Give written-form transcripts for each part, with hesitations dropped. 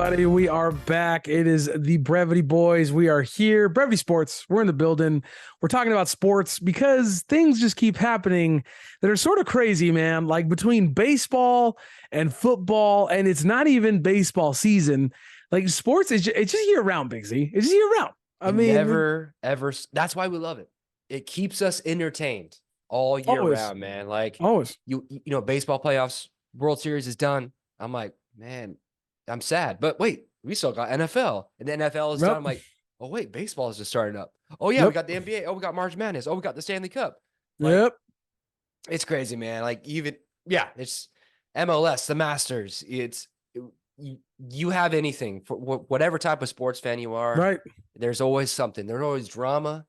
everybody. We are back. It is the Brevity Boys. We are here. Brevity Sports. We're in the building. We're talking about sports because things just keep happening that are sort of crazy, man. Like between baseball and football, and it's not even baseball season. Like sports is it's just year round, Big Z. It's just year round. I mean, never ever. That's why we love it. It keeps us entertained all year round, man. Like always. You know, baseball playoffs, World Series is done. I'm like, man, I'm sad. But wait, we still got NFL, and the NFL is done. I'm like, oh wait, baseball is just starting up. Oh yeah, we got the NBA. Oh, we got March Madness. Oh, we got the Stanley Cup. Like, it's crazy, man. Like it's MLS, the Masters. You have anything for whatever type of sports fan you are. Right. There's always something. There's always drama.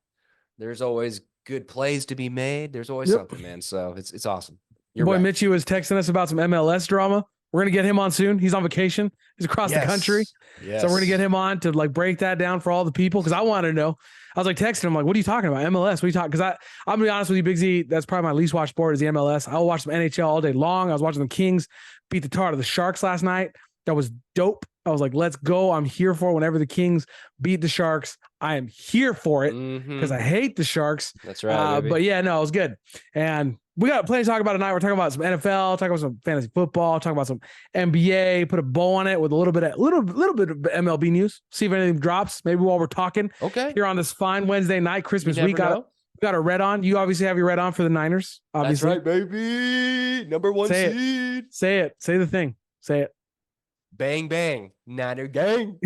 There's always good plays to be made. There's always something, man. So it's awesome. Your boy Mitchie was texting us about some MLS drama. We're going to get him on soon. He's on vacation. He's across the country. Yes. So we're going to get him on to like break that down for all the people. Cause I wanted to know, I was like texting him like, what are you talking about? MLS. What are you talking? Cause I'm going to be honest with you, Big Z, that's probably my least watched sport is the MLS. I'll watch some NHL all day long. I was watching the Kings beat the tar out of the Sharks last night. That was dope. I was like, let's go. I'm here for it. Whenever the Kings beat the Sharks, I am here for it because I hate the Sharks. That's right. But yeah, no, it was good. And we got plenty to talk about tonight. We're talking about some NFL, talking about some fantasy football, talking about some NBA, put a bow on it with a little bit of MLB news. See if anything drops. Maybe while we're talking. Okay. Here on this fine Wednesday night, Christmas week. Got a red on. You obviously have your red on for the Niners. Obviously. That's right, baby. Number one seed. Say it. Say the thing. Say it. Bang, bang. Niner gang.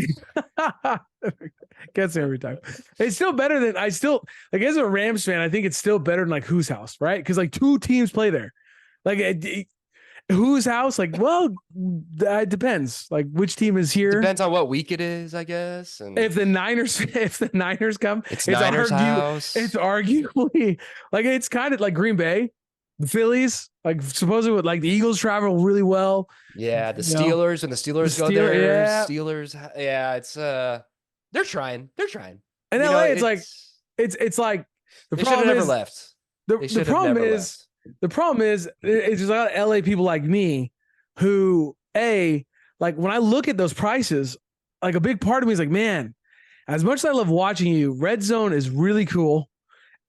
Gets me every time. It's still better than as a Rams fan, I think it's still better than like whose house, right? Because like two teams play there. Like whose house? Like, well, it depends. Like which team is here. Depends on what week it is, I guess. And if the Niners come, it's Niners house. It's arguably like it's kind of like Green Bay. The Phillies, like supposedly with like the Eagles travel really well. Yeah, the Steelers and the Steelers go there. Yeah. Steelers, yeah, it's they're trying. And LA, it's like the problem is left. The problem is it's just a lot of LA people like me who like when I look at those prices, like a big part of me is like, man, as much as I love watching you, Red Zone is really cool.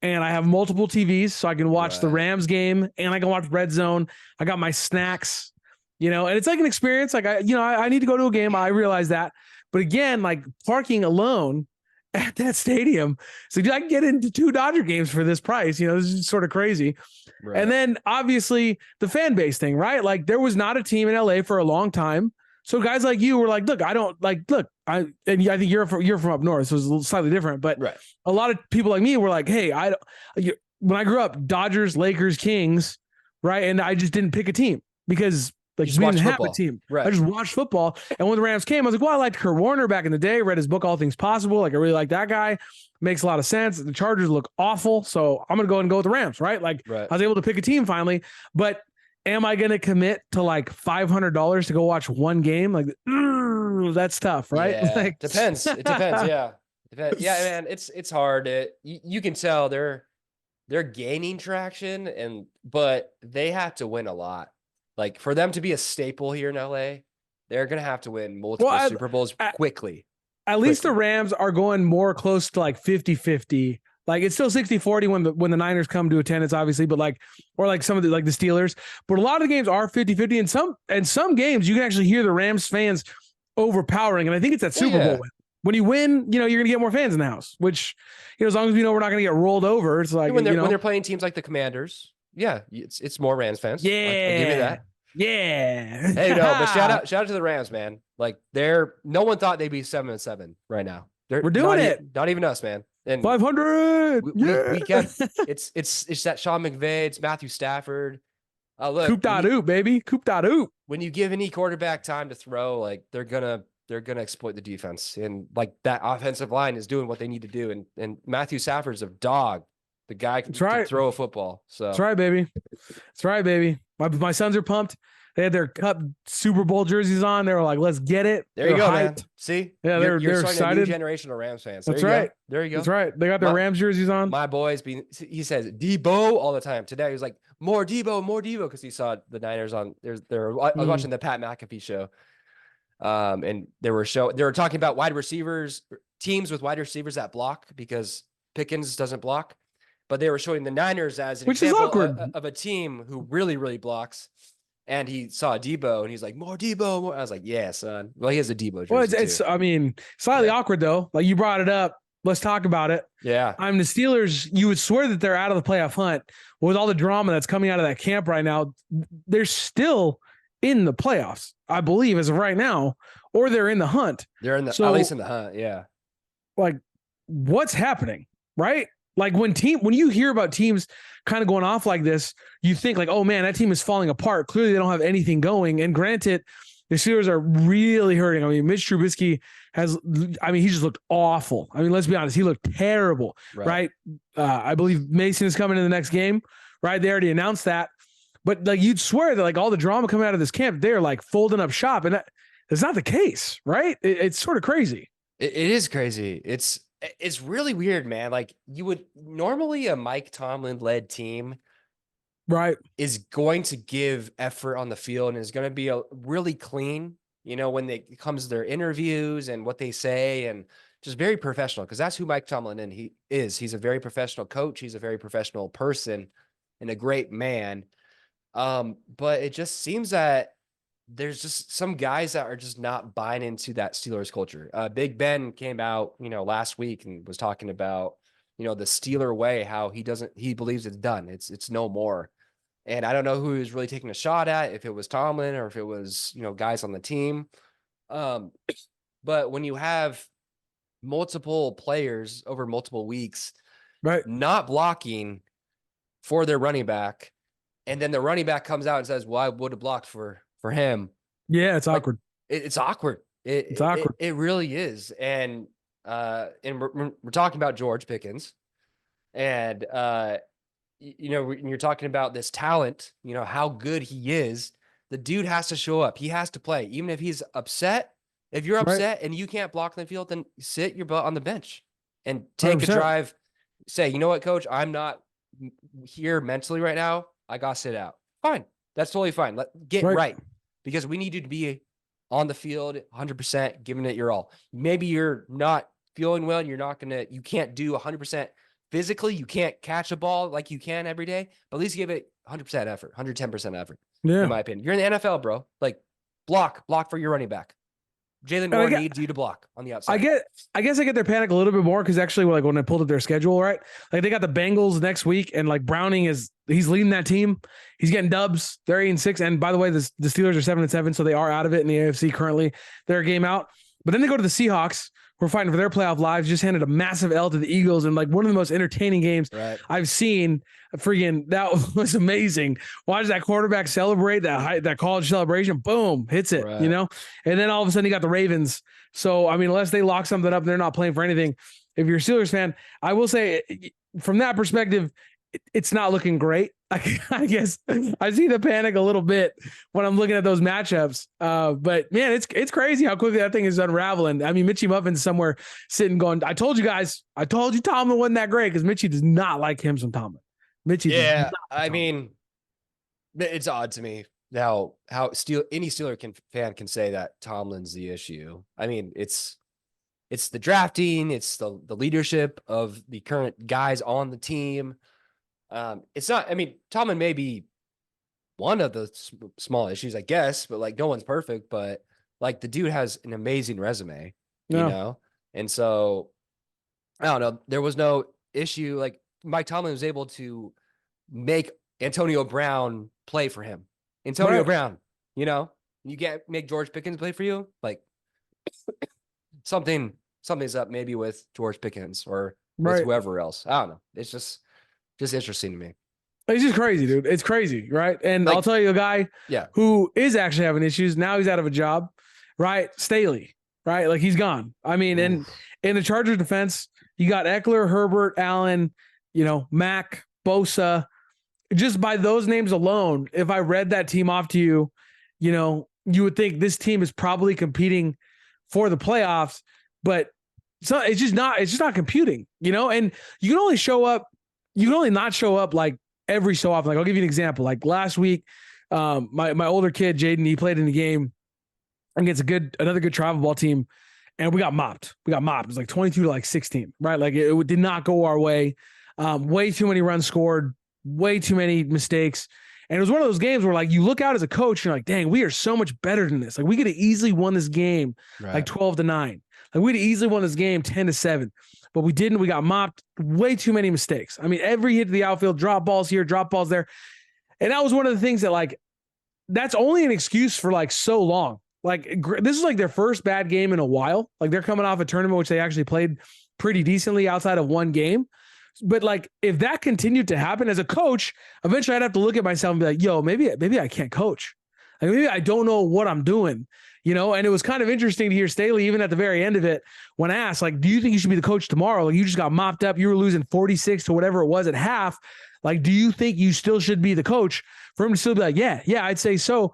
And I have multiple TVs, so I can watch the Rams game and I can watch Red Zone. I got my snacks, and it's like an experience. Like I need to go to a game. I realize that. But again, like parking alone at that stadium. So I can get into 2 Dodger games for this price. This is sort of crazy. Right. And then obviously the fan base thing, right? Like there was not a team in LA for a long time. So guys like you were like, look, I think you're from up north, so it's a little slightly different. But a lot of people like me were like, hey, when I grew up, Dodgers, Lakers, Kings, right? And I just didn't pick a team because like we didn't have a team. Right. I just watched football. And when the Rams came, I was like, well, I liked Kurt Warner back in the day, read his book, All Things Possible. Like I really like that guy. Makes a lot of sense. The Chargers look awful. So I'm going to go and go with the Rams, right? Like I was able to pick a team finally, but am I going to commit to like $500 to go watch one game? Like, that's tough, right? Yeah, like, depends. It depends. Yeah. Yeah, man, it's hard. You can tell they're gaining traction but they have to win a lot. Like for them to be a staple here in LA, they're going to have to win multiple Super Bowls quickly. At least the Rams are going more close to like 50-50. Like it's still 60-40 when the Niners come to attendance, obviously, but or some of the like the Steelers. But a lot of the games are 50-50, and some games you can actually hear the Rams fans overpowering. And I think it's that Super Bowl win. When you win, you're gonna get more fans in the house. Which, as long as we know we're not gonna get rolled over, it's like when they're playing teams like the Commanders, it's more Rams fans. Yeah, I'll give you that. Yeah. Hey, but shout out to the Rams, man. Like no one thought they'd be 7-7 right now. We're doing it. Not even us, man. And 500. We kept it's that Sean McVay, it's Matthew Stafford. Look, Coop.oop, baby. Coop.oop. When you give any quarterback time to throw, like they're gonna exploit the defense, and like that offensive line is doing what they need to do. And Matthew Stafford's a dog. The guy can throw a football. So that's right, baby. That's right, baby. My sons are pumped. They had their Cup Super Bowl jerseys on. They were like, "Let's get it." There you go, man. See, yeah, they're excited. A new generation of Rams fans. That's right. There you go. That's right. They got their Rams jerseys on. My boys, he says Debo all the time. Today he was like, more Debo, because he saw the Niners on. I was watching the Pat McAfee show. And they were talking about wide receivers, teams with wide receivers that block because Pickens doesn't block. But they were showing the Niners as an example of a team who really, really blocks. And he saw Debo and he's like, more Debo, more. I was like, yeah, son. Well, he has a Debo jersey. Well, it's I mean, slightly awkward though. Like you brought it up. Let's talk about it. Yeah. I mean, the Steelers, you would swear that they're out of the playoff hunt with all the drama that's coming out of that camp right now. They're still in the playoffs, I believe, as of right now, or they're in the hunt. They're in the, at least in the hunt. Yeah. Like what's happening, right? Like when you hear about teams kind of going off like this, you think like, oh man, that team is falling apart. Clearly they don't have anything going. And granted, the Steelers are really hurting. I mean, Mitch Trubisky he just looked awful. I mean, let's be honest. He looked terrible, right? I believe Mason is coming in the next game, right? They already announced that. But like you'd swear that like all the drama coming out of this camp, they're like folding up shop. And that's not the case, right? It's sort of crazy. It is crazy. It's really weird, man. Like you would normally a Mike Tomlin led team, right, is going to give effort on the field and is going to be a really clean, when it comes to their interviews and what they say and just very professional. Cause that's who Mike Tomlin is. He's a very professional coach. He's a very professional person and a great man. But it just seems that there's just some guys that are just not buying into that Steelers culture. Big Ben came out, last week and was talking about, the Steeler way, how he believes it's done. It's no more. And I don't know who he was really taking a shot at, if it was Tomlin or if it was, guys on the team. But when you have multiple players over multiple weeks, right, not blocking for their running back, and then the running back comes out and says, well, I would have blocked for him. Yeah, it's awkward. It's awkward. It's awkward. It really is. And we're talking about George Pickens, and when you're talking about this talent, how good he is, the dude has to show up. He has to play, even if he's upset. If you're upset and you can't block the field, then sit your butt on the bench and take 100%. A drive. Say, you know what, coach, I'm not here mentally right now. I got to sit out. Fine. That's totally fine. Get right. Because we need you to be on the field 100%, giving it your all. Maybe you're not feeling well. You can't do 100% physically. You can't catch a ball like you can every day, but at least give it 100% effort, 110% effort. Yeah. In my opinion, you're in the NFL, bro. Like block for your running back. Jalen Moore needs you to block on the outside. I guess I get their panic a little bit more because actually, like when I pulled up their schedule, right? Like they got the Bengals next week, and like Browning he's leading that team. He's getting dubs. They're 8-6, and by the way, the Steelers are 7-7, so they are out of it in the AFC currently. They're a game out, but then they go to the Seahawks, who are fighting for their playoff lives. Just handed a massive L to the Eagles, and like one of the most entertaining games I've seen. Freaking, that was amazing. Watch that quarterback celebrate that college celebration. Boom, hits it, and then all of a sudden you got the Ravens. So, I mean, unless they lock something up and they're not playing for anything, if you're a Steelers fan, I will say from that perspective, it's not looking great. I guess I see the panic a little bit when I'm looking at those matchups. But man, it's crazy how quickly that thing is unraveling. I mean, Mitchie Muffin's somewhere sitting going, I told you Tomlin wasn't that great, because Mitchie does not like him some Tomlin. Yeah, I mean, it's odd to me how any Steeler fan can say that Tomlin's the issue. I mean, it's the drafting, it's the leadership of the current guys on the team. It's not. I mean, Tomlin may be one of the small issues, I guess, but like no one's perfect. But like the dude has an amazing resume, and so I don't know. There was no issue. Like Mike Tomlin was able to make Antonio Brown play for him. Antonio Brown, you can't make George Pickens play for you. Like something's up maybe with George Pickens or with whoever else. I don't know. It's just interesting to me. It's just crazy, dude. It's crazy, right? And like, I'll tell you a guy who is actually having issues. Now he's out of a job, right? Staley, right? Like he's gone. I mean, and in the Chargers defense, you got Eckler, Herbert, Allen, Mack, Bosa. Just by those names alone, if I read that team off to you, you would think this team is probably competing for the playoffs, but it's just not computing, and you can only not show up like every so often. Like I'll give you an example. Like last week, my older kid, Jaden, he played in the game against another good travel ball team, and we got mopped. It was like 22-16, right? Like it did not go our way. Way too many runs scored, way too many mistakes. And it was one of those games where, like, you look out as a coach, and you're like, dang, we are so much better than this. Like, we could have easily won this game like 12-9. Like, we'd have easily won this game 10-7, but we didn't. We got mopped. Way too many mistakes. I mean, every hit to the outfield, drop balls here, drop balls there. And that was one of the things that, like, that's only an excuse for like so long. Like, this is like their first bad game in a while. Like, they're coming off a tournament which they actually played pretty decently outside of one game. But like, if that continued to happen as a coach, eventually I'd have to look at myself and be like, yo, maybe I can't coach. Like, maybe I don't know what I'm doing, you know? And it was kind of interesting to hear Staley, even at the very end of it, when asked, like, do you think you should be the coach tomorrow? Like, you just got mopped up. You were losing 46 to whatever it was at half. Like, do you think you still should be the coach? For him to still be like, yeah, I'd say so.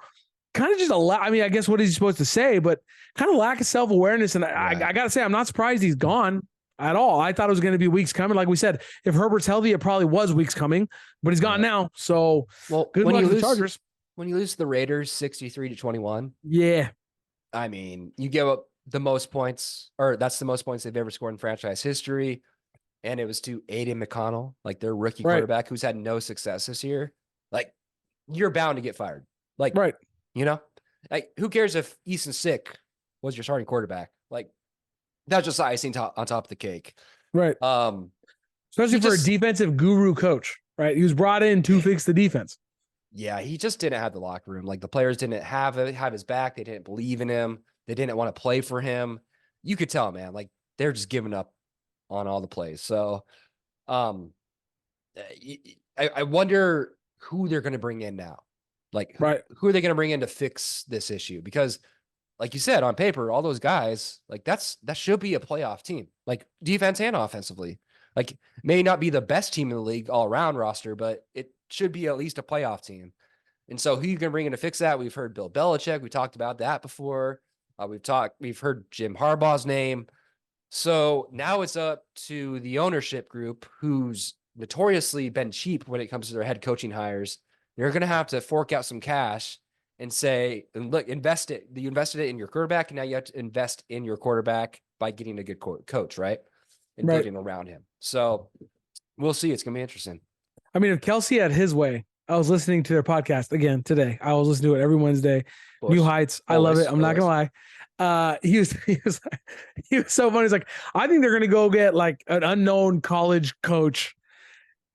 Kind of just I mean, I guess what is he supposed to say, but kind of lack of self-awareness. And I got to say, I'm not surprised he's gone at all. I thought it was going to be weeks coming. Like we said, if Herbert's healthy, it probably was weeks coming, but he's gone now. So, well, good luck to the Chargers. When you lose to the Raiders 63-21, yeah, I mean, you give up the most points, or that's the most points they've ever scored in franchise history, and it was to Aiden McConnell, like their rookie quarterback, who's had no success this year. Like, you're bound to get fired. Like, you know, like, who cares if Easton Sick was your starting quarterback? Like, that's just icing on top of the cake. Right. Especially for a defensive guru coach, right? He was brought in to fix the defense. Yeah, he just didn't have the locker room. Like, the players didn't have his back. They didn't believe in him. They didn't want to play for him. You could tell, man, like, they're just giving up on all the plays. So, I wonder who they're going to bring in now. Like, who are they going to bring in to fix this issue? Because, like you said, on paper, all those guys, like, that should be a playoff team, like, defense and offensively. Like, may not be the best team in the league all around roster, but it should be at least a playoff team. And so, who you can bring in to fix that? We've heard Bill Belichick. We talked about that before. We've heard Jim Harbaugh's name. So now it's up to the ownership group, who's notoriously been cheap when it comes to their head coaching hires. You're going to have to fork out some cash and say, look, invest it. You invested it in your quarterback, and now you have to invest in your quarterback by getting a good coach, right? And building around him. So we'll see. It's going to be interesting. I mean, if Kelsey had his way, I was listening to their podcast again today. I was listening to it every Wednesday. New Heights. I love it. I'm not going to lie. He was so funny. He's like, I think they're going to go get like an unknown college coach.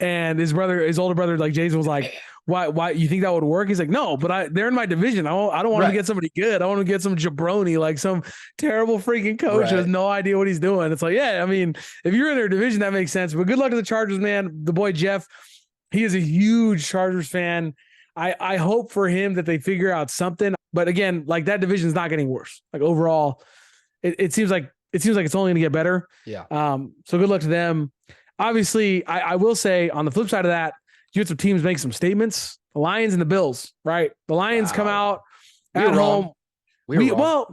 And his older brother, like Jason, was like, why you think that would work? He's like, no, but they're in my division. I don't want to get somebody good. I want to get some jabroni, like some terrible freaking coach who has no idea what he's doing. It's like, yeah, I mean, if you're in their division, that makes sense. But good luck to the Chargers, man. The boy Jeff, he is a huge Chargers fan. I hope for him that they figure out something. But again, like, that division is not getting worse. Like, overall, it seems like it's only going to get better. Yeah. So good luck to them. Obviously, I will say, on the flip side of that, you had some teams make some statements. The Lions and the Bills, right? The Lions come out at home. We knew I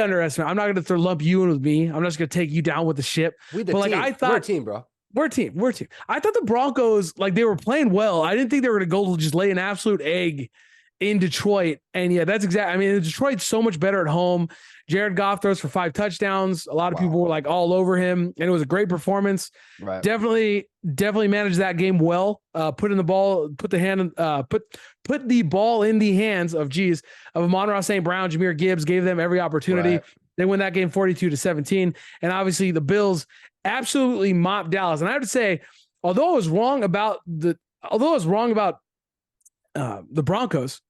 underestimated. I'm not going to lump you in with me. I'm just going to take you down with the ship. I thought we're a team, bro. We're a team. I thought the Broncos, like, they were playing well. I didn't think they were going to go just lay an absolute egg in Detroit. And yeah, that's exactly. I mean, Detroit's so much better at home. Jared Goff throws for 5 touchdowns. A lot of people were like all over him, and it was a great performance. Right. Definitely managed that game well. Put the ball in the hands of Amon-Ra St. Brown, Jahmyr Gibbs, gave them every opportunity. Right. They win that game 42-17. And obviously the Bills absolutely mopped Dallas. And I have to say, although I was wrong about the Broncos,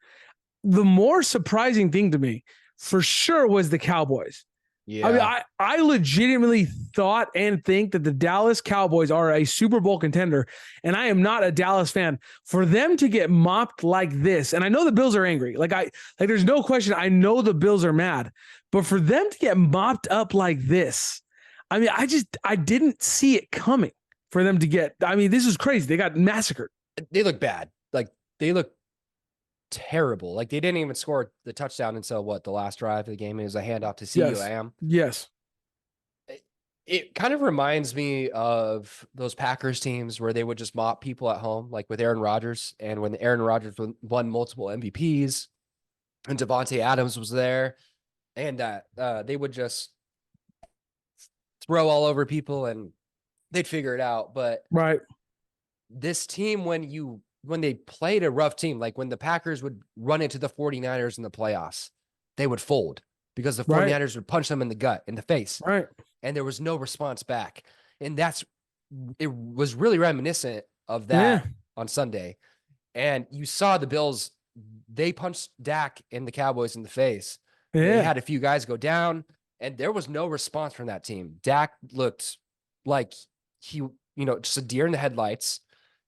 the more surprising thing to me for sure was the Cowboys. Yeah. I mean, I legitimately thought and think that the Dallas Cowboys are a Super Bowl contender, and I am not a Dallas fan. For them to get mopped like this, and I know the Bills are angry. Like, there's no question. I know the Bills are mad, but for them to get mopped up like this, I mean, I didn't see it coming for them to get. I mean, this is crazy. They got massacred. They look bad. Like, they look terrible. Like, they didn't even score the touchdown until the last drive of the game. It was a handoff to CeeDee Lamb. Yes. It kind of reminds me of those Packers teams where they would just mop people at home, like with Aaron Rodgers. And when Aaron Rodgers won multiple MVPs, and Devontae Adams was there, and they would just throw all over people and they'd figure it out. But Right. this team, when they played a rough team, like when the Packers would run into the 49ers in the playoffs, they would fold because the 49ers would punch them in the gut, in the face. Right. And there was no response back. And it was really reminiscent of that on Sunday. And you saw the Bills, they punched Dak and the Cowboys in the face. Yeah. They had a few guys go down, and there was no response from that team. Dak looked like he, just a deer in the headlights.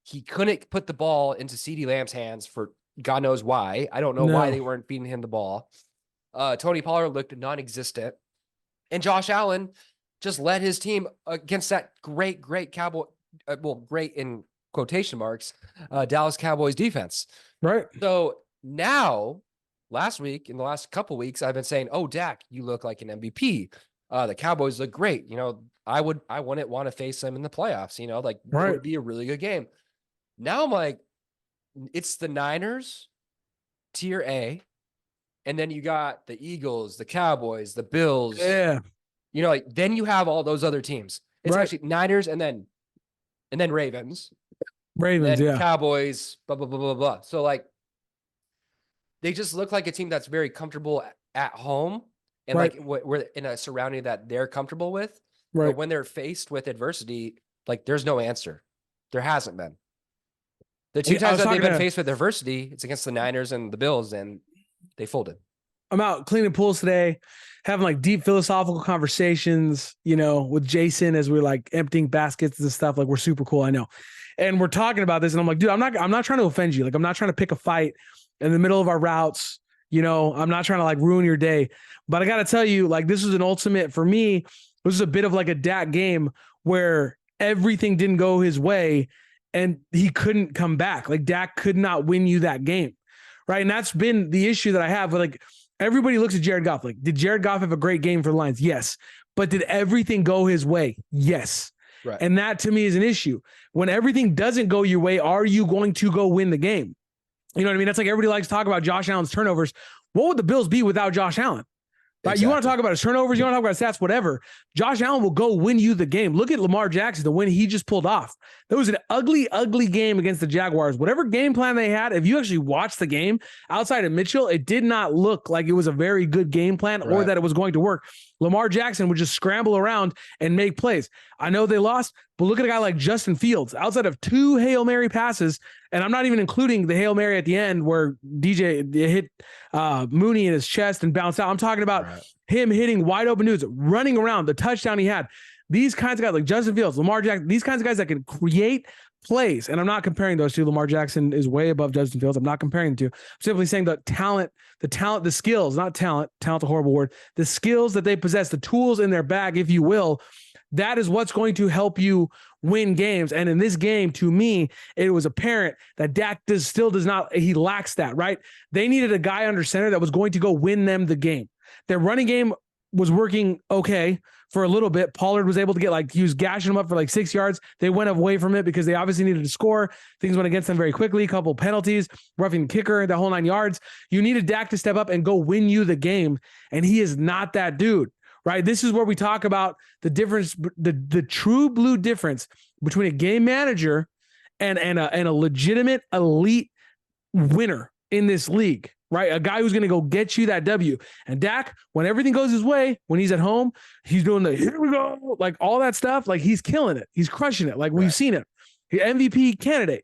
He couldn't put the ball into CeeDee Lamb's hands for God knows why. I don't know why they weren't feeding him the ball. Tony Pollard looked non-existent. And Josh Allen just led his team against that great Cowboy, great in quotation marks, Dallas Cowboys defense. Right. So now, last week, in the last couple weeks, I've been saying, "Oh, Dak, you look like an MVP. The Cowboys look great. I wouldn't want to face them in the playoffs. It would be a really good game." Now I'm like, it's the Niners, tier A, and then you got the Eagles, the Cowboys, the Bills. Yeah. Then you have all those other teams. It's actually Niners and then Ravens. Ravens, then Cowboys, blah, blah, blah, blah, blah. So they just look like a team that's very comfortable at home and we're in a surrounding that they're comfortable with. Right. But when they're faced with adversity, there's no answer. There hasn't been. The two times that they've been faced with adversity, it's against the Niners and the Bills, and they folded. I'm out cleaning pools today, having deep philosophical conversations, with Jason as we're emptying baskets and stuff. We're super cool. I know. And we're talking about this and I'm like, dude, I'm not trying to offend you. I'm not trying to pick a fight in the middle of our routes. I'm not trying to ruin your day, but I got to tell you, this was an ultimate for me. This is a bit of a Dak game where everything didn't go his way and he couldn't come back. Dak could not win you that game. Right. And that's been the issue that I have with everybody looks at Jared Goff. Did Jared Goff have a great game for the Lions? Yes. But did everything go his way? Yes. Right. And that to me is an issue. When everything doesn't go your way, are you going to go win the game? You know what I mean? That's everybody likes to talk about Josh Allen's turnovers. What would the Bills be without Josh Allen? Right? Exactly. You want to talk about his turnovers, you want to talk about his stats, whatever. Josh Allen will go win you the game. Look at Lamar Jackson, the win he just pulled off. That was an ugly, ugly game against the Jaguars. Whatever game plan they had, if you actually watched the game outside of Mitchell, it did not look like it was a very good game plan or that it was going to work. Lamar Jackson would just scramble around and make plays. I know they lost, but look at a guy like Justin Fields. Outside of 2 Hail Mary passes, and I'm not even including the Hail Mary at the end where DJ hit Mooney in his chest and bounced out. I'm talking about him hitting wide open dudes, running around, the touchdown he had. These kinds of guys like Justin Fields, Lamar Jackson, these kinds of guys that can create plays. And I'm not comparing those two. Lamar Jackson is way above Justin Fields. I'm not comparing the two. I'm simply saying the skills, not talent. Talent's a horrible word. The skills that they possess, the tools in their bag, if you will, that is what's going to help you win games. And in this game, to me, it was apparent that Dak still does not, he lacks that, right? They needed a guy under center that was going to go win them the game. Their running game was working okay for a little bit. Pollard was able to get he was gashing them up for 6 yards. They went away from it because they obviously needed to score. Things went against them very quickly. A couple penalties, roughing the kicker, the whole 9 yards. You needed Dak to step up and go win you the game. And he is not that dude, right? This is where we talk about the difference, the true blue difference between a game manager and a legitimate elite winner in this league. Right? A guy who's going to go get you that W. And Dak, when everything goes his way, when he's at home, he's doing the, here we go, all that stuff. He's killing it. He's crushing it. We've seen it. MVP candidate.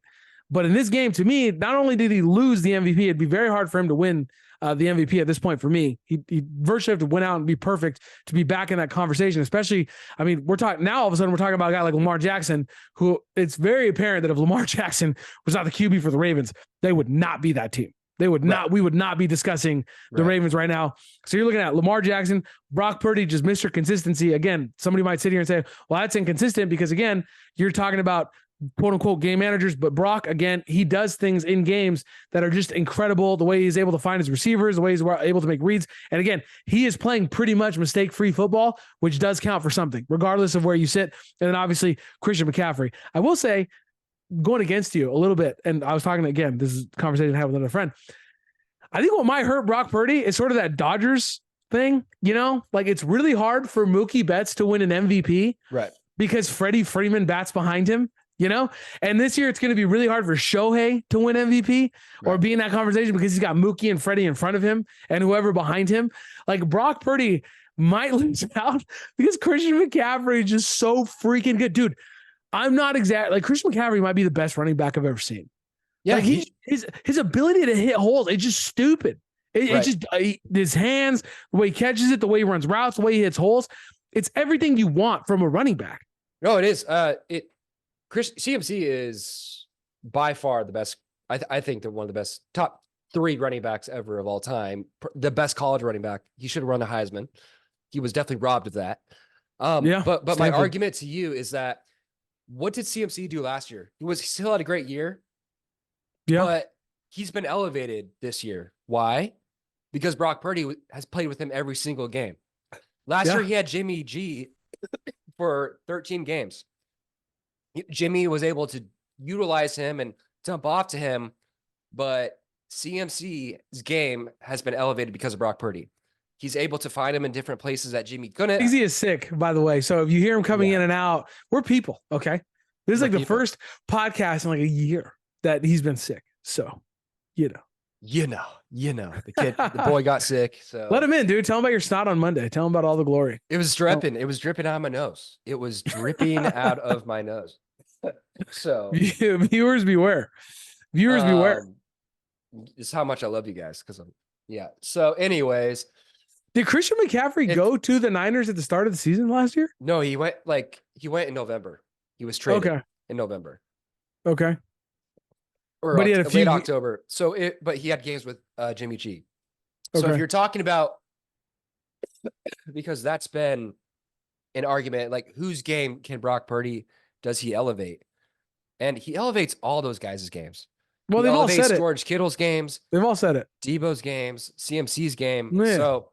But in this game, to me, not only did he lose the MVP, it'd be very hard for him to win the MVP at this point for me. He virtually have to win out and be perfect to be back in that conversation, especially, we're talking now, all of a sudden we're talking about a guy like Lamar Jackson, who it's very apparent that if Lamar Jackson was not the QB for the Ravens, they would not be that team. They would not, we would not be discussing the Ravens right now. So you're looking at Lamar Jackson, Brock Purdy, just Mr. Consistency. Again, somebody might sit here and say, well, that's inconsistent because again, you're talking about quote unquote game managers, but Brock, again, he does things in games that are just incredible. The way he's able to find his receivers, the way he's able to make reads. And again, he is playing pretty much mistake-free football, which does count for something, regardless of where you sit. And then obviously Christian McCaffrey. I will say, going against you a little bit, and I was talking again, this is a conversation I had with another friend. I think what might hurt Brock Purdy is sort of that Dodgers thing, like it's really hard for Mookie Betts to win an MVP, right? Because Freddie Freeman bats behind him, and this year it's going to be really hard for Shohei to win MVP or be in that conversation because he's got Mookie and Freddie in front of him and whoever behind him. Like Brock Purdy might lose out because Christian McCaffrey is just so freaking good. Dude, I'm not exactly like Christian McCaffrey might be the best running back I've ever seen. Yeah, like his ability to hit holes, it's just stupid. It's just his hands, the way he catches it, the way he runs routes, the way he hits holes. It's everything you want from a running back. No, it is. CMC is by far the best. I think they're one of the best top 3 running backs ever of all time. The best college running back. He should have run the Heisman. He was definitely robbed of that. But my argument to you is that what did CMC do last year? He still had a great year. Yeah. But he's been elevated this year. Why? Because Brock Purdy has played with him every single game. Last year, he had Jimmy G for 13 games. Jimmy was able to utilize him and dump off to him, but CMC's game has been elevated because of Brock Purdy. He's able to find him in different places that Jimmy couldn't. He is sick, by the way. So if you hear him coming in and out, we're people, okay? This is like the first podcast in like a year that he's been sick. So, the boy got sick. So let him in, dude. Tell him about your snot on Monday. Tell him about all the glory. It was dripping. It was dripping out of my nose. It was dripping out of my nose. So viewers beware. Viewers beware. This is how much I love you guys. So anyways, did Christian McCaffrey go to the Niners at the start of the season last year? No, he went in November. He was traded in November. Okay. Or but he had late October. But he had games with Jimmy G. So if you're talking about, because that's been an argument, like whose game can Brock Purdy, does he elevate? And he elevates all those guys' games. Well, they've all said it. George Kittle's games. They've all said it. Debo's games, CMC's game. Yeah. So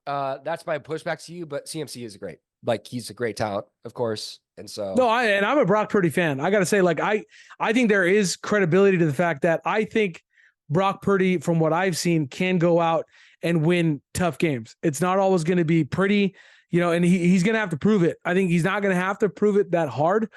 that's my pushback to you, but CMC is great. Like he's a great talent, of course. And so I'm a Brock Purdy fan. I got to say, like, I think there is credibility to the fact that I think Brock Purdy, from what I've seen, can go out and win tough games. It's not always going to be pretty, and he's going to have to prove it. I think he's not going to have to prove it that hard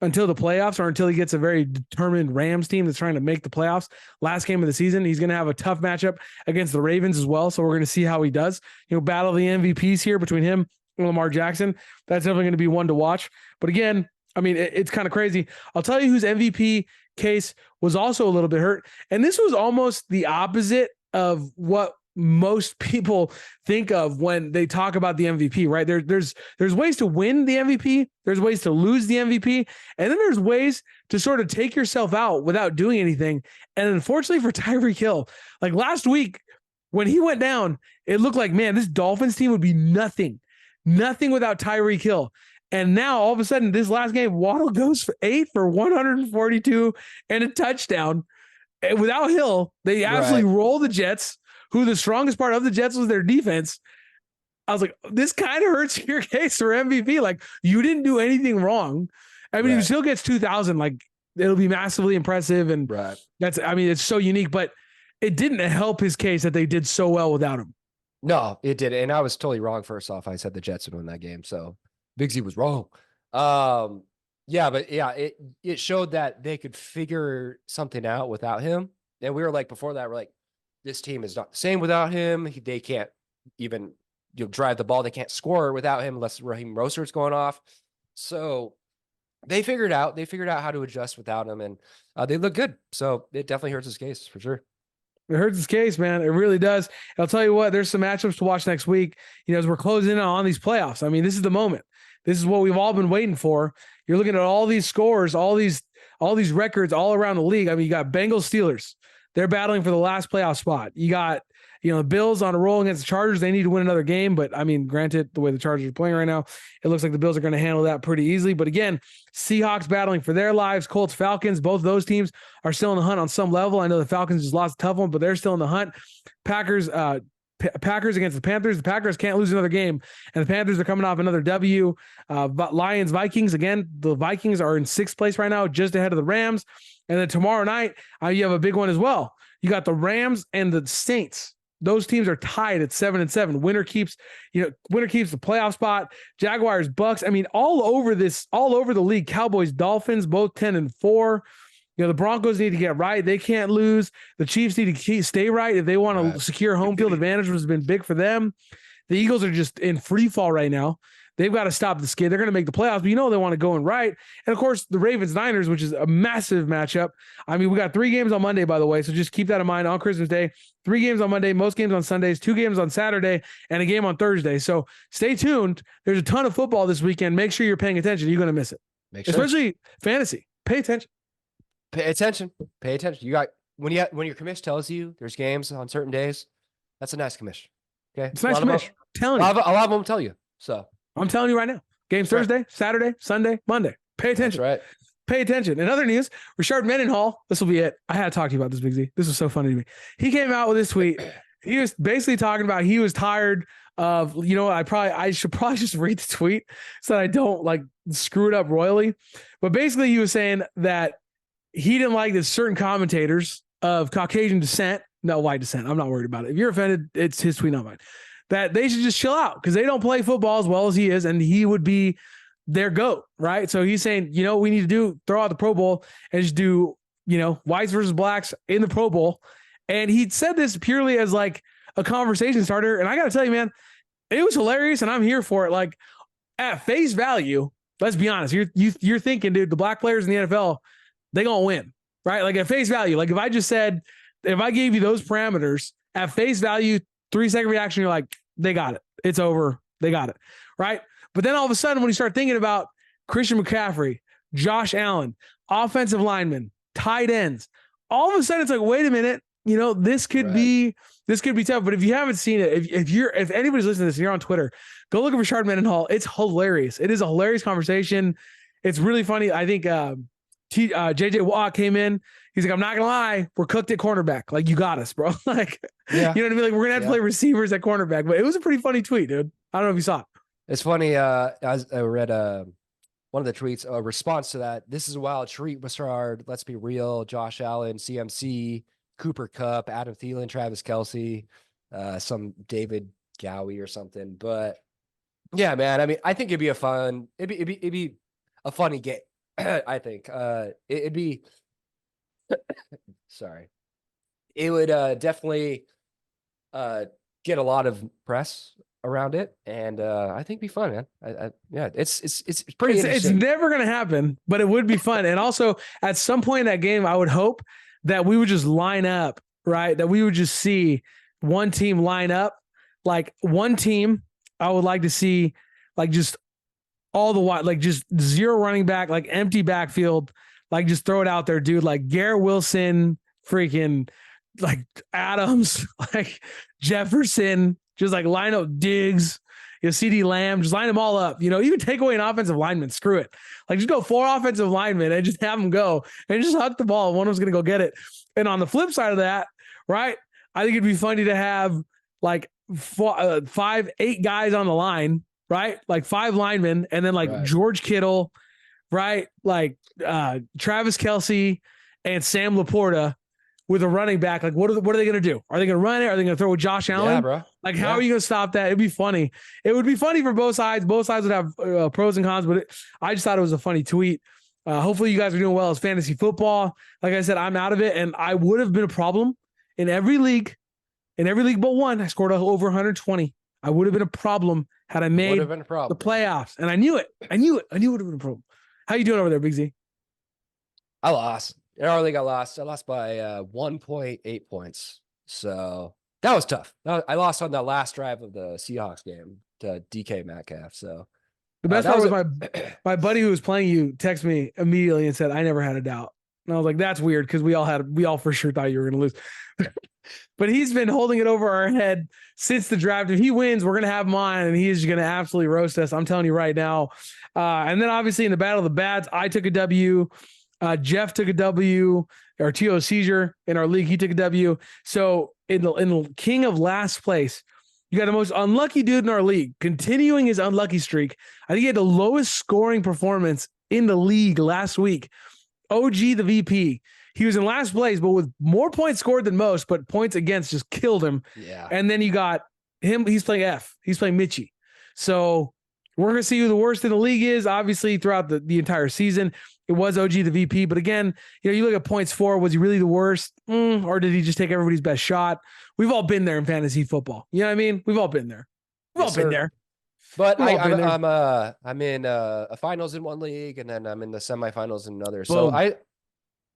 until the playoffs or until he gets a very determined Rams team that's trying to make the playoffs. Last game of the season, he's going to have a tough matchup against the Ravens as well. So we're going to see how he does. Battle the MVPs here between him and Lamar Jackson. That's definitely going to be one to watch. But again, I mean, it's kind of crazy. I'll tell you whose MVP case was also a little bit hurt. And this was almost the opposite of what most people think of when they talk about the MVP, right? There's ways to win the MVP. There's ways to lose the MVP. And then there's ways to sort of take yourself out without doing anything. And unfortunately for Tyreek Hill, like last week when he went down, it looked like, man, this Dolphins team would be nothing without Tyreek Hill. And now all of a sudden this last game, Waddle goes for 8 for 142 and a touchdown. And without Hill, they absolutely roll the Jets, who the strongest part of the Jets was their defense. I was like, this kind of hurts your case for MVP. Like, you didn't do anything wrong. I mean, if he still gets 2,000, like, it'll be massively impressive. And it's so unique, but it didn't help his case that they did so well without him. No, it didn't. And I was totally wrong. First off, I said the Jets would win that game. So Big Z was wrong. It showed that they could figure something out without him. And we were like, before that, we're like, this team is not the same without him. They can't even drive the ball. They can't score without him unless Raheem Mostert's going off. So they figured out how to adjust without him, and they look good. So it definitely hurts his case for sure. It hurts his case, man. It really does. I'll tell you what, there's some matchups to watch next week, as we're closing in on these playoffs. I mean, this is the moment. This is what we've all been waiting for. You're looking at all these scores, all these records all around the league. I mean, you got Bengals, Steelers. They're battling for the last playoff spot. You got, the Bills on a roll against the Chargers. They need to win another game. But, I mean, granted, the way the Chargers are playing right now, it looks like the Bills are going to handle that pretty easily. But, again, Seahawks battling for their lives. Colts, Falcons, both those teams are still in the hunt on some level. I know the Falcons just lost a tough one, but they're still in the hunt. Packers against the Panthers. The Packers can't lose another game, and the Panthers are coming off another W. Lions, Vikings. Again, the Vikings are in 6th place right now, just ahead of the Rams. And then tomorrow night, you have a big one as well. You got the Rams and the Saints. Those teams are tied at 7-7. Winner keeps the playoff spot. Jaguars, Bucks. I mean, all over the league. Cowboys, Dolphins, both 10-4. The Broncos need to get right. They can't lose. The Chiefs need to stay right if they want to secure home field advantage, which has been big for them. The Eagles are just in free fall right now. They've got to stop the skid. They're going to make the playoffs, but they want to go in right. And of course, the Ravens-Niners, which is a massive matchup. I mean, we got 3 games on Monday, by the way, so just keep that in mind on Christmas Day. 3 games on Monday, most games on Sundays, 2 games on Saturday, and a game on Thursday. So stay tuned. There's a ton of football this weekend. Make sure you're paying attention. You're going to miss it. Especially fantasy. Pay attention. Pay attention. Pay attention. You got when your commish tells you there's games on certain days, that's a nice commish. Okay, it's a nice commish. Telling you, a lot of them tell you. So I'm telling you right now. Games Thursday, Saturday, Sunday, Monday. Pay attention. That's right. Pay attention. In other news, Rashard Mendenhall. This will be it. I had to talk to you about this, Big Z. This was so funny to me. He came out with this tweet. He was basically talking about he was tired of, I should probably just read the tweet so that I don't screw it up royally. But basically he was saying that he didn't like that certain commentators of Caucasian descent, no white descent. I'm not worried about it. If you're offended, it's his tweet, not mine. That they should just chill out because they don't play football as well as he is, and he would be their GOAT, right? So he's saying, we need to throw out the Pro Bowl and just do, whites versus blacks in the Pro Bowl. And he said this purely as a conversation starter. And I got to tell you, man, it was hilarious, and I'm here for it. At face value, let's be honest, you're thinking, dude, the black players in the NFL, they gonna win, right? At face value, if I gave you those parameters at face value, 3-second reaction, you're like, they got it. It's over. They got it. Right. But then all of a sudden, when you start thinking about Christian McCaffrey, Josh Allen, offensive linemen, tight ends, all of a sudden it's wait a minute, this could be tough. But if you haven't seen it, if anybody's listening to this and you're on Twitter, go look at Rashard Mendenhall. It's hilarious. It is a hilarious conversation. It's really funny. I think JJ Watt came in. He's like, I'm not gonna lie, we're cooked at cornerback. You got us, bro. Yeah. You know what I mean? We're gonna have to play receivers at cornerback. But it was a pretty funny tweet, dude. I don't know if you saw it. It's funny. As I read one of the tweets, a response to that. This is a wild treat, Broussard. Let's be real. Josh Allen, CMC, Cooper Kupp, Adam Thielen, Travis Kelce, some David Gowie or something. But yeah, man. I mean, I think it'd be a funny game. I think it'd be. Sorry, it would definitely get a lot of press around it, and I think it'd be fun, man. Yeah, it's pretty. It's never gonna happen, but it would be fun. And also, at some point in that game, I would hope that we would just line up, right? That we would just see one team line up, one team. I would like to see, just all the white, just zero running back, empty backfield. Just throw it out there, dude. Garrett Wilson, freaking Adams, Jefferson, just line up Diggs, CeeDee Lamb, just line them all up. Even take away an offensive lineman, screw it. Just go 4 offensive linemen and just have them go and just huck the ball. One of them's gonna go get it. And on the flip side of that, right? I think it'd be funny to have 5, 8 guys on the line, right? 5 linemen, and then right. George Kittle. Right, Travis Kelce and Sam Laporta with a running back. What are they going to do? Are they going to run it? Are they going to throw with Josh Allen? Yeah, bro. How are you going to stop that? It'd be funny. It would be funny for both sides. Both sides would have pros and cons, but I just thought it was a funny tweet. Hopefully you guys are doing well as fantasy football. Like I said, I'm out of it, and I would have been a problem in every league but one. I scored over 120. I would have been a problem had I made the playoffs, and I knew it. I knew it would have been a problem. How you doing over there, Big Z? I lost. In our league, I lost. I lost by 1.8 points. So that was tough. I lost on the last drive of the Seahawks game to DK Metcalf. So the best part was my buddy who was playing you texted me immediately and said, I never had a doubt. And I was like, that's weird because we all for sure thought you were going to lose. But he's been holding it over our head since the draft. If he wins, we're going to have him on, and he's going to absolutely roast us. I'm telling you right now. And then obviously in the battle of the bats, I took a W. Jeff took a W. Or T.O. Seizure in our league, he took a W. So in the king of last place, you got the most unlucky dude in our league, continuing his unlucky streak. I think he had the lowest scoring performance in the league last week. OG, the VP. He was in last place, but with more points scored than most, but points against just killed him. Yeah. And then you got him. He's playing F. He's playing Mitchie. So we're going to see who the worst in the league is. Obviously, throughout the entire season, it was OG the VP. But again, you look at points for, was he really the worst? Or did he just take everybody's best shot? We've all been there in fantasy football. You know what I mean? We've all been there. We've all been there. But I'm in a finals in one league, and then I'm in the semifinals in another. So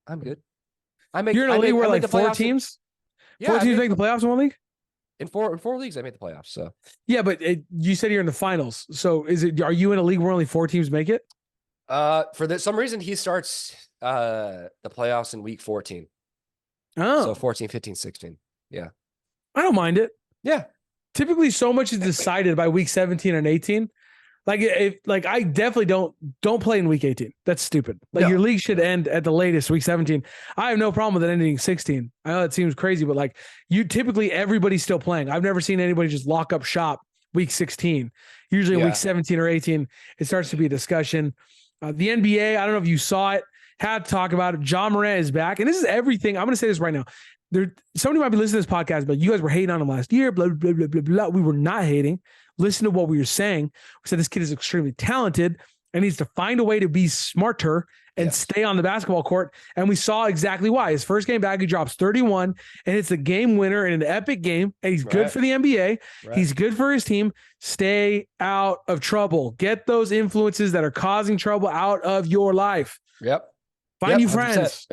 I'm good. You're in a league where like four teams? Four teams make the playoffs in one league? In four leagues, I made the playoffs. So yeah, but you said you're in the finals. So are you in a league where only four teams make it? For some reason, he starts the playoffs in week 14. Oh. So 14, 15, 16. Yeah. I don't mind it. Yeah. Typically, so much is decided by week 17 and 18. Like I definitely don't play in week 18. That's stupid. Like your league should end at the latest week 17. I have no problem with it ending 16. I know it seems crazy, but like everybody's still playing. I've never seen anybody just lock up shop week 16. Usually week 17 or 18, it starts to be a discussion. The NBA, I don't know if you saw it, had to talk about it. Ja Morant is back. And this is everything. I'm going to say this right now. Somebody might be listening to this podcast, but you guys were hating on him last year, blah, blah, blah, blah, blah. We were not hating. Listen to what we were saying. We said this kid is extremely talented and needs to find a way to be smarter and stay on the basketball court. And we saw exactly why. His first game back, he drops 31 and it's a game winner in an epic game. And he's good for the NBA. Right. He's good for his team. Stay out of trouble. Get those influences that are causing trouble out of your life. Yep. Find you friends.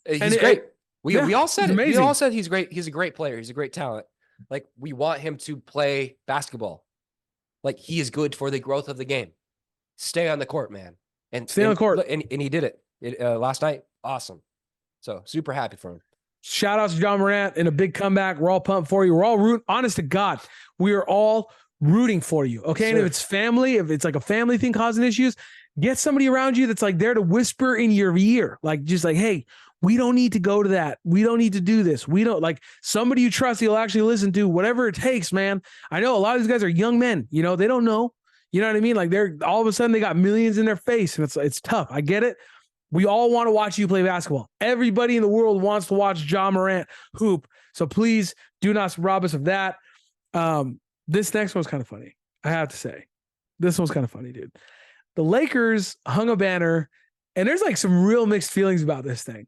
He's great. We all said it. We all said he's great. He's a great player. He's a great talent. Like, we want him to play basketball. Like, he is good for the growth of the game. Stay on the court, man. And stay on the court. And he did it last night. Awesome. So super happy for him. Shout out to Ja Morant in a big comeback. We're all pumped for you. We're all rooting. Honest to God, we are all rooting for you. Okay. And if it's family, if it's like a family thing causing issues, get somebody around you that's like there to whisper in your ear. Like, just like, hey, we don't need to go to that. We don't need to do this. We don't, like, somebody you trust you'll actually listen to, whatever it takes, man. I know a lot of these guys are young men, they don't know. You know what I mean? Like, they're all of a sudden they got millions in their face and it's tough. I get it. We all want to watch you play basketball. Everybody in the world wants to watch Ja Morant hoop. So please do not rob us of that. This next one's kind of funny. I have to say, this one's kind of funny, dude. The Lakers hung a banner and there's like some real mixed feelings about this thing.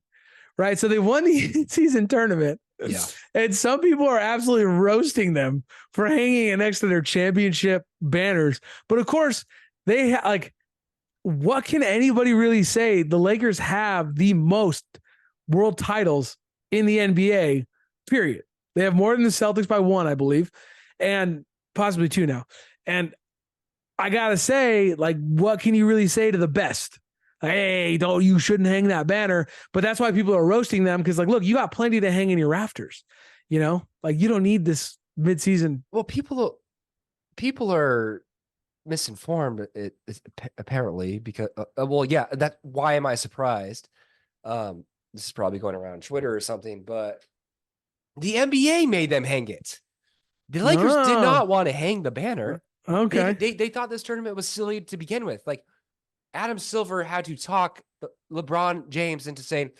Right. So they won the season tournament. Yeah. And some people are absolutely roasting them for hanging it next to their championship banners. But of course, they what can anybody really say? The Lakers have the most world titles in the NBA, period. They have more than the Celtics by one, I believe, and possibly two now. And I got to say, like, what can you really say to the best? Hey, you shouldn't hang that banner. But that's why people are roasting them, because, like, look, you got plenty to hang in your rafters. Like, you don't need this midseason. Well, people are misinformed, apparently, because why am I surprised? This is probably going around Twitter or something, but the NBA made them hang it. The Lakers did not want to hang the banner. Okay. They thought this tournament was silly to begin with. Like, Adam Silver had to talk LeBron James into saying,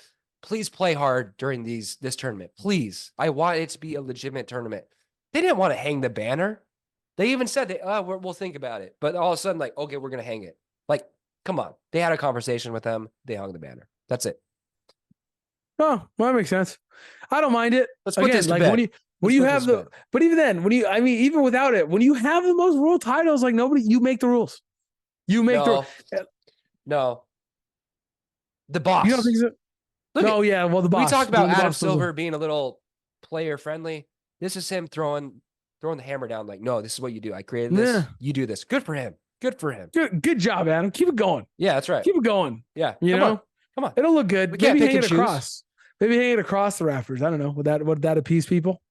please play hard during this tournament. Please. I want it to be a legitimate tournament. They didn't want to hang the banner. They even said, we'll think about it. But all of a sudden, like, okay, we're going to hang it. Like, come on. They had a conversation with them. They hung the banner. That's it. Oh, well, that makes sense. I don't mind it. Let's put this to bed. When you have but even then, even without it, when you have the most world titles, like, you make the rules. You make No. The boss. You don't think so? Well, the boss. We talked about Adam Silver being a little player friendly. This is him throwing the hammer down. Like, no, this is what you do. I created this. Yeah. You do this. Good for him. Good job, Adam. Keep it going. Yeah, that's right. Keep it going. Yeah. Come on. It'll look good. Maybe hang it across. Maybe hang it across the rafters. I don't know. Would that appease people?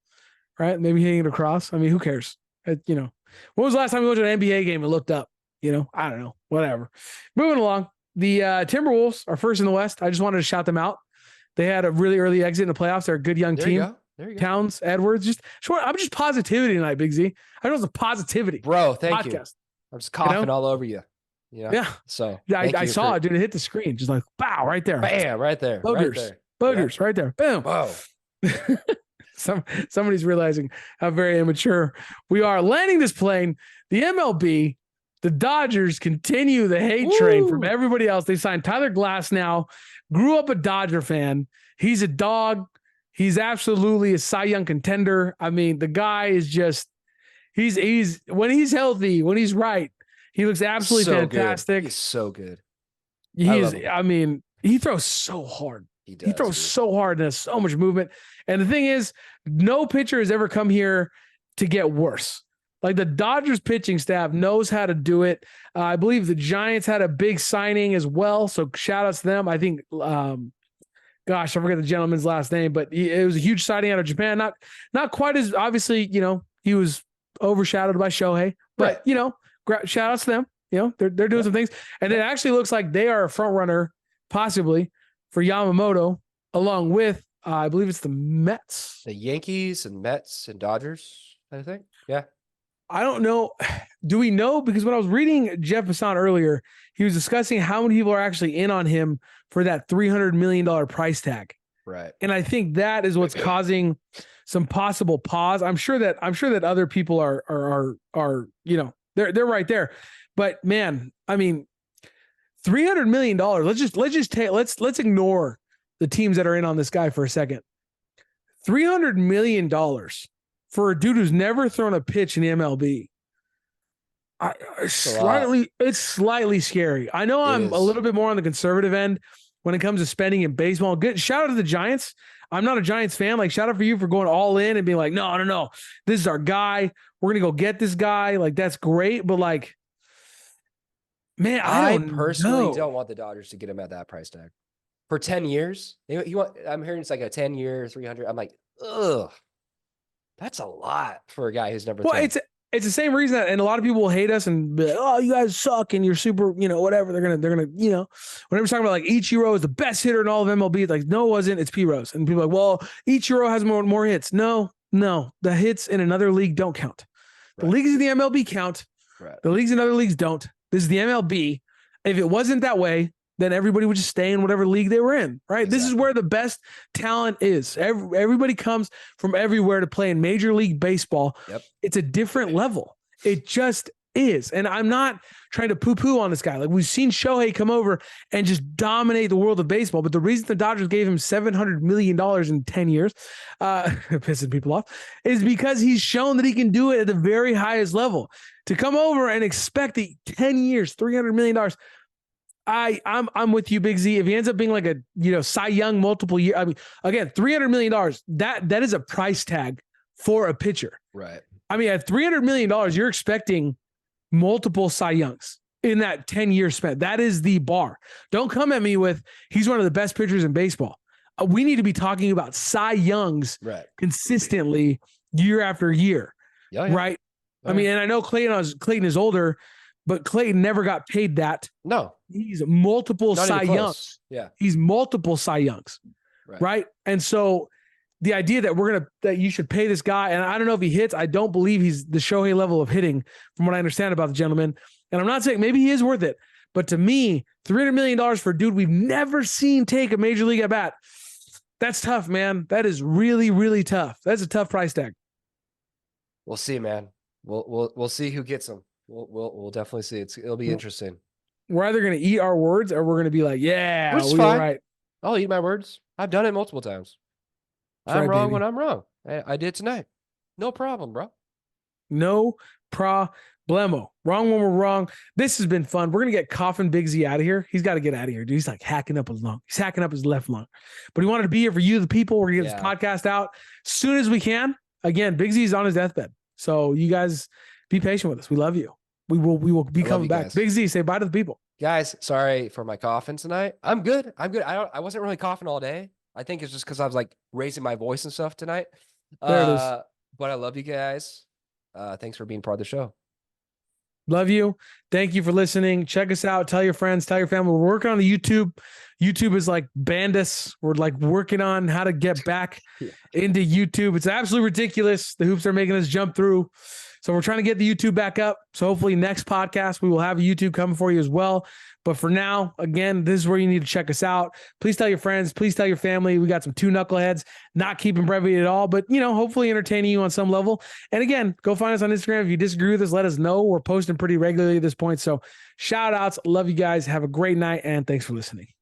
Right? Maybe hang it across. I mean, who cares? When was the last time we went to an NBA game and looked up? I don't know. Whatever. Moving along. The Timberwolves are first in the West. I just wanted to shout them out. They had a really early exit in the playoffs. They're a good young team. There you go. Towns, Edwards. I'm just positivity tonight, Big Z. I know it's a positivity. Bro, thank you. I'm just coughing all over you. Yeah. So I saw it, dude. It hit the screen. Just like, bow, right there. Bam, right there. Boogers. Right there. Boogers right there. Boom. Whoa. Somebody's realizing how very immature we are. Landing this plane, the MLB, the Dodgers continue the hate train from everybody else. They signed Tyler Glass now, grew up a Dodger fan. He's a dog. He's absolutely a Cy Young contender. I mean, the guy is just, he's when he's healthy, when he's right, he looks absolutely fantastic. Good. He's so good. I mean, he throws so hard. He throws so hard and has so much movement. And the thing is, no pitcher has ever come here to get worse. Like the Dodgers pitching staff knows how to do it. I believe the Giants had a big signing as well. So shout outs to them. I think, I forget the gentleman's last name, but it was a huge signing out of Japan. Not quite as obviously, he was overshadowed by Shohei, but shout outs to them. They're doing some things, and it actually looks like they are a front runner possibly for Yamamoto, along with I believe it's the Mets, the Yankees and Mets and Dodgers. I think, yeah. I don't know. Do we know? Because when I was reading Jeff Passan earlier, he was discussing how many people are actually in on him for that $300 million price tag. Right. And I think that is what's causing some possible pause. I'm sure that other people are they're right there. But man, I mean, $300 million. Let's ignore the teams that are in on this guy for a second. $300 million for a dude who's never thrown a pitch in the MLB. It's slightly scary. I know I'm a little bit more on the conservative end when it comes to spending in baseball. Good shout out to the Giants. I'm not a Giants fan. Like, shout out for you for going all in and being like, no, this is our guy. We're gonna go get this guy. Like, that's great. But like, man, I personally don't want the Dodgers to get him at that price tag for 10 years. I'm hearing it's like a 10-year, 300. I'm like, ugh. That's a lot for a guy who's never. Well, it's the same reason that, and a lot of people will hate us and be like, oh, you guys suck and you're super, whatever. They're gonna, whenever we're talking about like Ichiro is the best hitter in all of MLB, it's like, no, it wasn't. It's P Rose, and people are like, well, Ichiro has more hits. No, the hits in another league don't count. The leagues in the MLB count. Right. The leagues in other leagues don't. This is the MLB. If it wasn't that way, then everybody would just stay in whatever league they were in, right? Exactly. This is where the best talent is. Everybody comes from everywhere to play in Major League Baseball. Yep. It's a different level. It just is. And I'm not trying to poo-poo on this guy. Like, we've seen Shohei come over and just dominate the world of baseball. But the reason the Dodgers gave him $700 million in 10 years, pissing people off, is because he's shown that he can do it at the very highest level. To come over and expect 10 years, $300 million, I'm with you, Big Z. If he ends up being like a Cy Young multiple year, I mean, again, $300 million, that is a price tag for a pitcher. Right. I mean, at $300 million, you're expecting multiple Cy Youngs in that 10-year span. That is the bar. Don't come at me with he's one of the best pitchers in baseball. We need to be talking about Cy Youngs consistently year after year. Yeah. Right. I mean, and I know Clayton is older, but Clayton never got paid that. No. He's multiple Cy Youngs. Yeah. He's multiple Cy Youngs. Right. And so the idea that you should pay this guy, and I don't know if he hits, I don't believe he's the Shohei level of hitting from what I understand about the gentleman. And I'm not saying maybe he is worth it, but to me, $300 million for a dude we've never seen take a major league at bat, that's tough, man. That is really, really tough. That's a tough price tag. We'll see, man. We'll see who gets him. We'll definitely see. It'll be interesting. We're either going to eat our words or we're going to be like, yeah, we were right. I'll eat my words. I've done it multiple times. I'm wrong when I'm wrong. I did tonight. No problem, bro. No problemo. Wrong when we're wrong. This has been fun. We're going to get Coffin Big Z out of here. He's got to get out of here, dude. He's like hacking up his lung. He's hacking up his left lung. But he wanted to be here for you, the people. We're going to get this podcast out as soon as we can. Again, Big Z is on his deathbed. So you guys be patient with us. We love you. We will be coming back. Guys. Big Z, say bye to the people. Guys, sorry for my coughing tonight. I'm good. I wasn't really coughing all day. I think it's just because I was like raising my voice and stuff tonight. There it is. But I love you guys. Thanks for being part of the show. Love you. Thank you for listening. Check us out. Tell your friends, tell your family. We're working on the YouTube. YouTube is like banned us. We're like working on how to get back into YouTube. It's absolutely ridiculous. The hoops are making us jump through. So we're trying to get the YouTube back up. So hopefully next podcast, we will have a YouTube coming for you as well. But for now, again, this is where you need to check us out. Please tell your friends. Please tell your family. We got some two knuckleheads, not keeping brevity at all, but, hopefully entertaining you on some level. And again, go find us on Instagram. If you disagree with us, let us know. We're posting pretty regularly at this point. So shout outs. Love you guys. Have a great night. And thanks for listening.